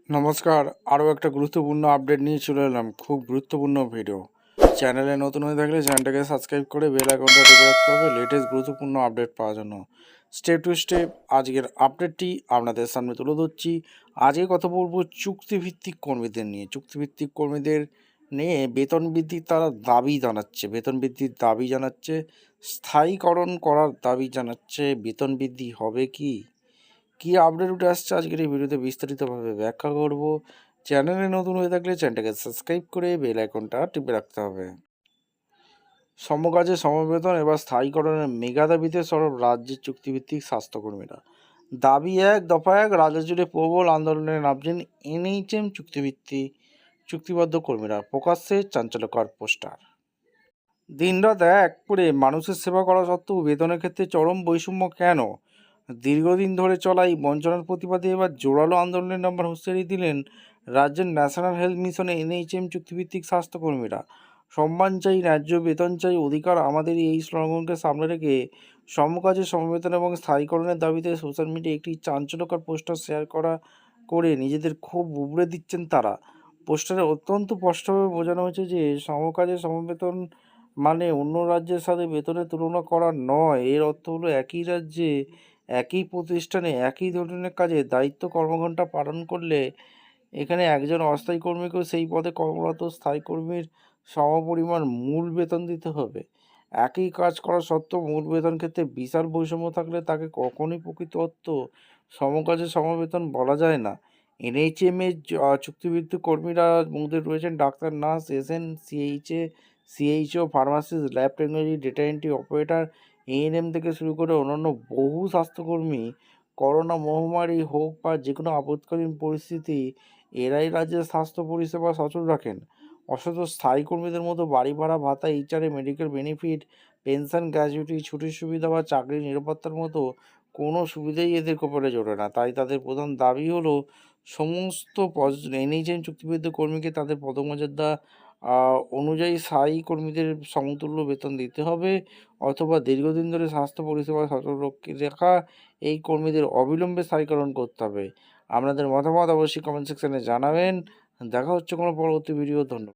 নমস্কার, আরও একটা গুরুত্বপূর্ণ আপডেট নিয়ে চলে এলাম। খুব গুরুত্বপূর্ণ ভিডিও। চ্যানেলে নতুন হয়ে থাকলে চ্যানেলটাকে সাবস্ক্রাইব করে বেল আইকনটা টিপে রাখতে হবে লেটেস্ট গুরুত্বপূর্ণ আপডেট পাওয়ার জন্য। স্টেপ টু স্টেপ আজকের আপডেটটি আপনাদের সামনে তুলে ধরছি। আজকে কথা বলবো চুক্তিভিত্তিক কর্মীদের নিয়ে। চুক্তিভিত্তিক কর্মীদের নিয়ে বেতন বৃদ্ধির তারা দাবি জানাচ্ছে। বেতন বৃদ্ধির দাবি জানাচ্ছে, স্থায়ীকরণ করার দাবি জানাচ্ছে। বেতন বৃদ্ধি হবে কি? কী আপডেট উঠে আসছে আজকের এই ভিডিওতে বিস্তারিতভাবে ব্যাখ্যা করব। চ্যানেলে নতুন হয়ে থাকলে চ্যানেলটাকে সাবস্ক্রাইব করে বেল আইকনটা টিপে রাখতে হবে। সমকাজে সমবেতন এবার স্থায়ীকরণের মেগা দাবিতে সরব রাজ্যের চুক্তিভিত্তিক স্বাস্থ্যকর্মীরা। দাবি এক, দফা এক, রাজ্য জুড়ে প্রবল আন্দোলনে নামছেন এনএইচএম চুক্তিবদ্ধ কর্মীরা। প্রকাশ্যে চাঞ্চল্যকর পোস্টার। দিনরাত এক করে মানুষের সেবা করা সত্ত্বেও বেতনের ক্ষেত্রে চরম বৈষম্য কেন? দীর্ঘদিন ধরে চলা এই বঞ্চনার প্রতিবাদে এবার জোরালো আন্দোলনের নাম্বার হুঁশিয়ারি দিলেন রাজ্যের ন্যাশনাল হেলথ মিশনে এনএইচএম চুক্তিভিত্তিক স্বাস্থ্যকর্মীরা। সম্মান চাই, ন্যায্য বেতন চাই, অধিকার আমাদের, এই স্লোগানকে সামনে রেখে সমকাজে সমবেতন এবং স্থায়ীকরণের দাবিতে সোশ্যাল মিডিয়ায় একটি চাঞ্চল্যকর পোস্টার শেয়ার করে নিজেদের ক্ষোভ উগড়ে দিচ্ছেন তারা। পোস্টারে অত্যন্ত স্পষ্টভাবে বোঝানো হয়েছে যে সমকাজে সমবেতন মানে অন্য রাজ্যের সাথে বেতনের তুলনা করা নয়। এর অর্থ হলো একই রাজ্যে একই প্রতিষ্ঠানে একই ধরনের কাজে দায়িত্ব কর্মঘণ্টা পালন করলে এখানে একজন অস্থায়ী কর্মীকেও সেই পদে কর্মরত স্থায়ী কর্মীর সমপরিমাণ মূল বেতন দিতে হবে। একই কাজ করা সত্ত্বেও মূল বেতন ক্ষেত্রে বিশাল বৈষম্য থাকলে তাকে কখনোই প্রকৃত অর্থ সমকাজে সমবেতন বলা যায় না। এনএইচএম এর চুক্তিভিত্তিক কর্মীরা মধ্যে রয়েছেন doctor, nurse, SN, CHO, pharmacist, lab technology, data entry operator, ANM থেকে শুরু করে অন্যান্য বহু স্বাস্থ্যকর্মী। করোনা মহামারী হোক বা যে কোনো আপৎকালীন পরিস্থিতি, এরাই রাজ্যের স্বাস্থ্য পরিষেবা সচল রাখেন। অথচ স্থায়ী কর্মীদের মতো বাড়ি ভাড়া ভাতা, HRA, medical benefit, pension, gratuity, ছুটির সুবিধা বা চাকরির নিরাপত্তার মতো কোনো সুবিধাই এদের কপালে জোটে না। তাই তাদের প্রধান দাবি হলো সমস্ত এনএইচএম চুক্তিবদ্ধ কর্মীকে তাদের পদমর্যাদা অনুযায়ী স্থায়ী কর্মীদের সমতুল্য বেতন দিতে হবে, অথবা দীর্ঘদিন ধরে স্বাস্থ্য পরিষেবা সচল রাখা এই কর্মীদের অবিলম্বে স্থায়ীকরণ করতে হবে। আপনাদের মতামত অবশ্যই কমেন্ট সেকশনে জানাবেন। দেখা হচ্ছে কোনো পরবর্তী ভিডিও। ধন্যবাদ।